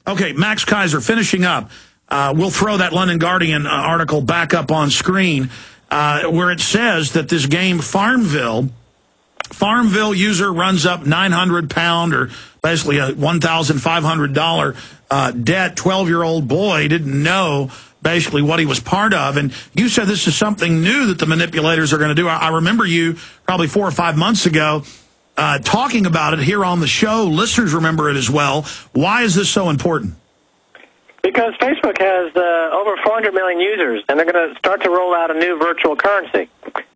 Okay, Max Keiser, finishing up. We'll throw that London Guardian article back up on screen where it says that this game Farmville user runs up £900 or basically a $1,500 debt. 12-year-old boy didn't know basically what he was part of. And you said this is something new that the manipulators are going to do. I remember you probably 4 or 5 months ago talking about it here on the show. Listeners remember it as well. Why is this so important? Because Facebook has over 400 million users, and they're going to start to roll out a new virtual currency.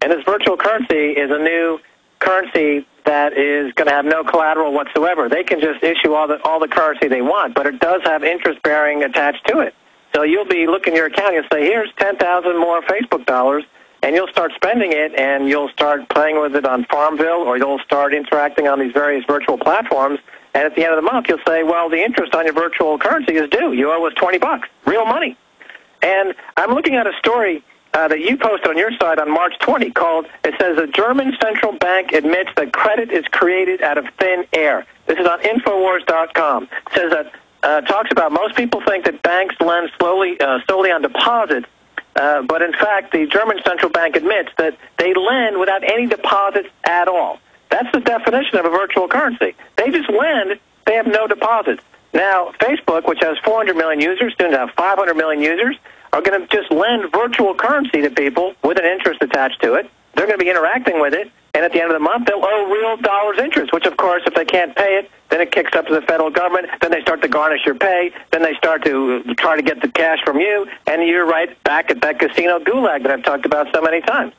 And this virtual currency is a new currency that is going to have no collateral whatsoever. They can just issue all the currency they want, but it does have interest-bearing attached to it. So you'll be looking at your account, you'll say, here's 10,000 more Facebook dollars, and you'll start spending it, and you'll start playing with it on Farmville, or you'll start interacting on these various virtual platforms, and at the end of the month, you'll say, well, the interest on your virtual currency is due. You owe us $20, real money. And I'm looking at a story that you posted on your site on March 20 called, it says, the German central bank admits that credit is created out of thin air. This is on Infowars.com. It says that, talks about most people think that banks lend solely on deposits, but in fact, the German central bank admits that they lend without any deposits at all. That's the definition of a virtual currency. They just lend, they have no deposits. Now, Facebook, which has 400 million users, soon to have 500 million users, are going to just lend virtual currency to people with an interest attached to it. They're going to be interacting with it, and at the end of the month, they'll owe real dollars interest, which, of course, if they can't pay it, then it kicks up to the federal government, then they start to garnish your pay, then they start to try to get the cash from you, and you're right back at that casino gulag that I've talked about so many times.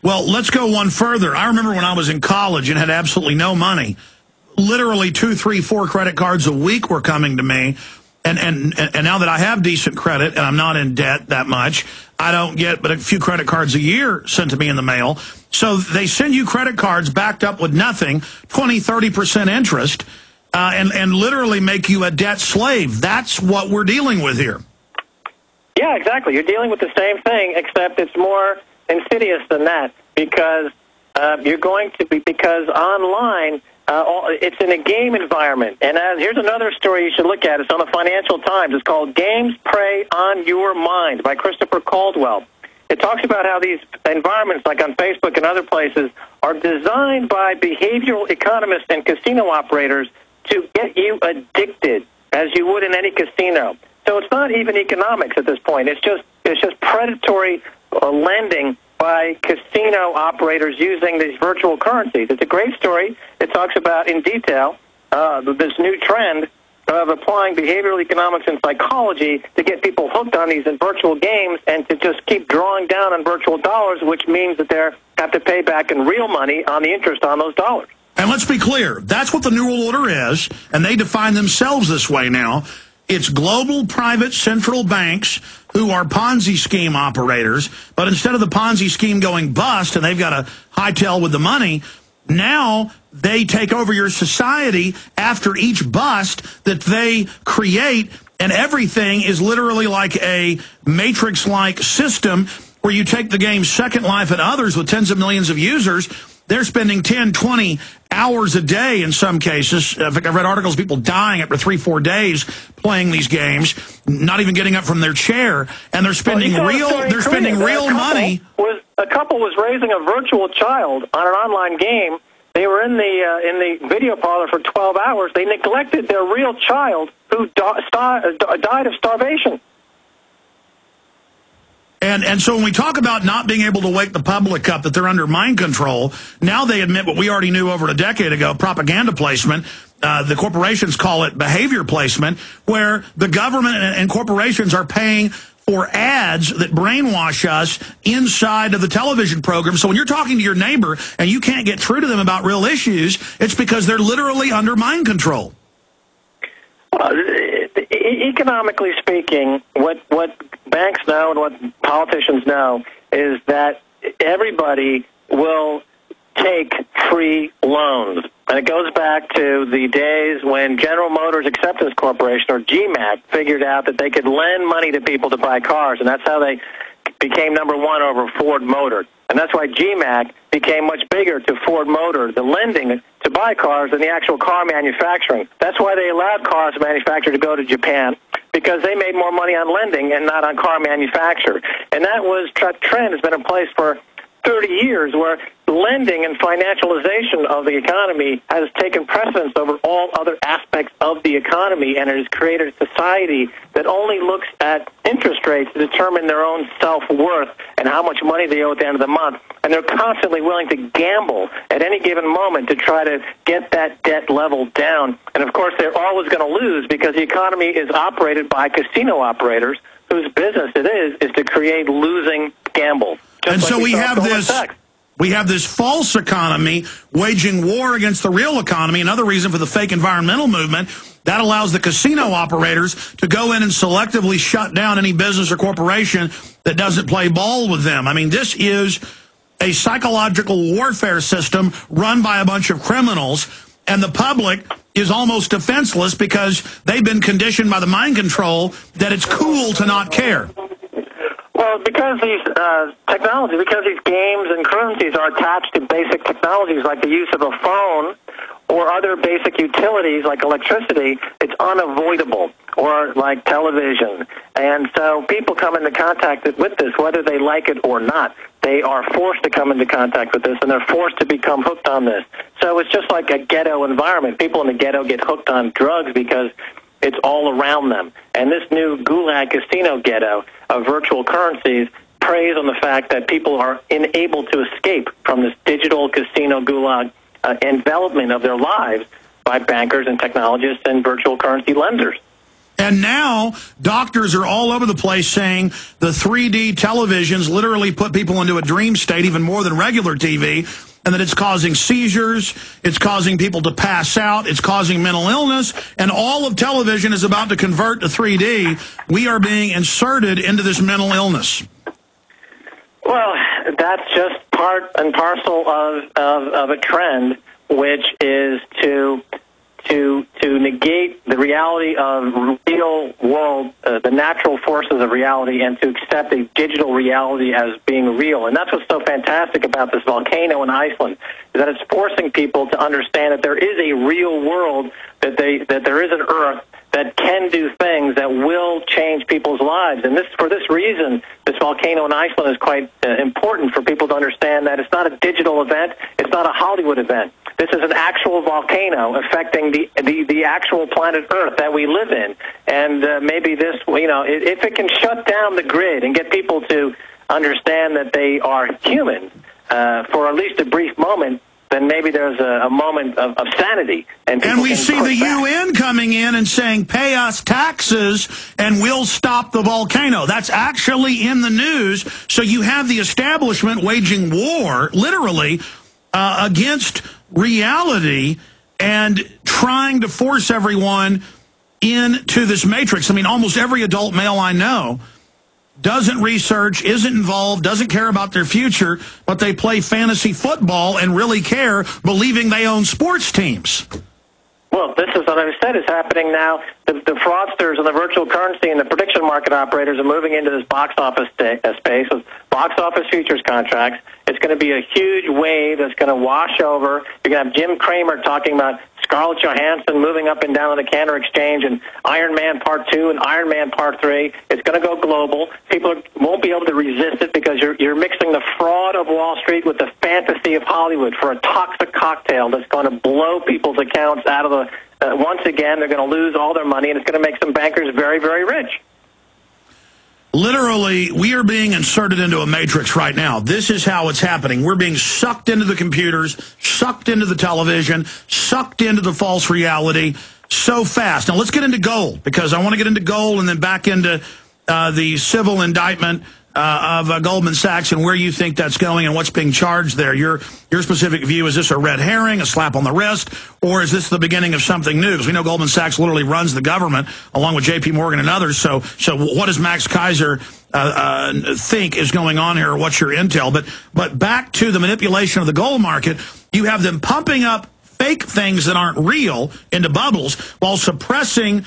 Well, let's go one further. I remember when I was in college and had absolutely no money, literally 2, 3, 4 credit cards a week were coming to me. And now that I have decent credit and I'm not in debt that much, I don't get but a few credit cards a year sent to me in the mail. So they send you credit cards backed up with nothing, 20, 30% interest, and literally make you a debt slave. That's what we're dealing with here. Yeah, exactly. You're dealing with the same thing, except it's more insidious than that, because because online, it's in a game environment. And here's another story you should look at. It's on the Financial Times. It's called Games Prey on Your Mind by Christopher Caldwell. It talks about how these environments, like on Facebook and other places, are designed by behavioral economists and casino operators to get you addicted, as you would in any casino. So it's not even economics at this point. It's just predatory lending by casino operators using these virtual currencies. It's a great story. It talks about in detail this new trend of applying behavioral economics and psychology to get people hooked on these virtual games and to just keep drawing down on virtual dollars, which means that they have to pay back in real money on the interest on those dollars. And let's be clear, that's what the New World Order is, and they define themselves this way now. It's global private central banks who are Ponzi scheme operators, but instead of the Ponzi scheme going bust and they've got to hightail with the money, now they take over your society after each bust that they create, and everything is literally like a Matrix-like system where you take the game Second Life and others with tens of millions of users. They're spending 10, 20 hours a day in some cases. In fact, I've read articles of people dying after 3, 4 days playing these games, not even getting up from their chair, and they're spending real money. A couple was raising a virtual child on an online game. They were in the video parlor for 12 hours. They neglected their real child who died of starvation. And so when we talk about not being able to wake the public up, that they're under mind control, now they admit what we already knew over a decade ago, propaganda placement. The corporations call it behavior placement, where the government and corporations are paying for ads that brainwash us inside of the television program. So when you're talking to your neighbor and you can't get through to them about real issues, it's because they're literally under mind control. Economically speaking, what banks know and what politicians know is that everybody will take free loans. And it goes back to the days when General Motors Acceptance Corporation, or GMAC, figured out that they could lend money to people to buy cars, and that's how they became number one over Ford Motor. And that's why GMAC became much bigger to Ford Motor. The lending to buy cars than the actual car manufacturing. That's why they allowed cars manufacturers to go to Japan, because they made more money on lending and not on car manufacture. And that trend has been in place for 30 years, where lending and financialization of the economy has taken precedence over all other aspects of the economy, and it has created a society that only looks at interest rates to determine their own self-worth and how much money they owe at the end of the month. And they're constantly willing to gamble at any given moment to try to get that debt level down. And, of course, they're always going to lose, because the economy is operated by casino operators whose business it is to create losing gambles. And so we have this false economy waging war against the real economy. Another reason for the fake environmental movement, that allows the casino operators to go in and selectively shut down any business or corporation that doesn't play ball with them. I mean, this is a psychological warfare system run by a bunch of criminals, and the public is almost defenseless because they've been conditioned by the mind control that it's cool to not care. Well, because these technology, because these games and currencies are attached to basic technologies like the use of a phone or other basic utilities like electricity, it's unavoidable, or like television. And so people come into contact with this, whether they like it or not. They are forced to come into contact with this, and they're forced to become hooked on this. So it's just like a ghetto environment. People in the ghetto get hooked on drugs because it's all around them. And this new gulag casino ghetto of virtual currencies preys on the fact that people are unable to escape from this digital casino gulag envelopment of their lives by bankers and technologists and virtual currency lenders. And now doctors are all over the place saying the 3D televisions literally put people into a dream state, even more than regular TV, and that it's causing seizures, it's causing people to pass out, it's causing mental illness, and all of television is about to convert to 3D. We are being inserted into this mental illness. Well, that's just part and parcel of a trend, which is to negate the reality of real world, the natural forces of reality, and to accept a digital reality as being real. And that's what's so fantastic about this volcano in Iceland, is that it's forcing people to understand that there is a real world, that there is an Earth that can do things that will change people's lives. And for this reason, this volcano in Iceland is quite important for people to understand that it's not a digital event, it's not a Hollywood event. This is an actual volcano affecting the actual planet Earth that we live in. And maybe this, if it can shut down the grid and get people to understand that they are human for at least a brief moment, then maybe there's a moment of sanity. And we see the UN coming in and saying, pay us taxes and we'll stop the volcano. That's actually in the news. So you have the establishment waging war, literally, against reality and trying to force everyone into this matrix. I mean, almost every adult male I know doesn't research, isn't involved, doesn't care about their future, but they play fantasy football and really care, believing they own sports teams. Well, this is what I said is happening now. The fraudsters and the virtual currency and the prediction market operators are moving into this box office space with box office futures contracts. It's going to be a huge wave that's going to wash over. You're going to have Jim Cramer talking about Scarlett Johansson moving up and down on the Cantor Exchange, and Iron Man Part 2 and Iron Man Part 3. It's going to go global. People won't be able to resist it because you're mixing the fraud of Wall Street with the fantasy of Hollywood for a toxic cocktail that's going to blow people's accounts out of the... once again, they're going to lose all their money, and it's going to make some bankers very, very rich. Literally, we are being inserted into a matrix right now. This is how it's happening. We're being sucked into the computers, sucked into the television, sucked into the false reality so fast. Now, let's get into gold, because I want to get into gold and then back into the civil indictment of Goldman Sachs and where you think that's going and what's being charged there. Your specific view, is this a red herring, a slap on the wrist, or is this the beginning of something new? Because we know Goldman Sachs literally runs the government along with J.P. Morgan and others. So what does Max Keiser think is going on here, or what's your intel? But back to the manipulation of the gold market, you have them pumping up fake things that aren't real into bubbles while suppressing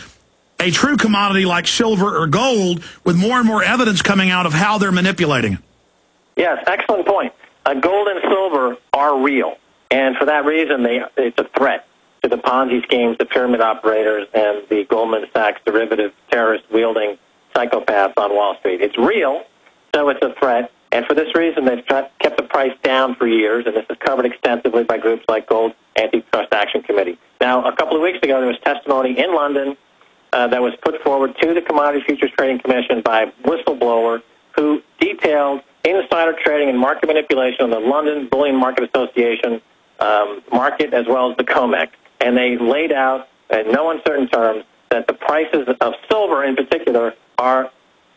a true commodity like silver or gold, with more and more evidence coming out of how they're manipulating it. Yes, excellent point. Gold and silver are real. And for that reason, it's a threat to the Ponzi schemes, the pyramid operators, and the Goldman Sachs derivative terrorist-wielding psychopaths on Wall Street. It's real, so it's a threat. And for this reason, they've kept the price down for years, and this is covered extensively by groups like Gold Antitrust Action Committee. Now, a couple of weeks ago, there was testimony in London that was put forward to the Commodity Futures Trading Commission by a whistleblower who detailed insider trading and market manipulation on the London Bullion Market Association market as well as the COMEX. And they laid out in no uncertain terms that the prices of silver in particular are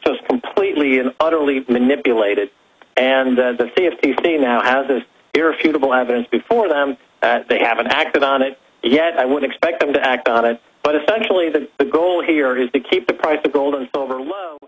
just completely and utterly manipulated. And the CFTC now has this irrefutable evidence before them. They haven't acted on it yet. I wouldn't expect them to act on it. But essentially, the goal here is to keep the price of gold and silver low.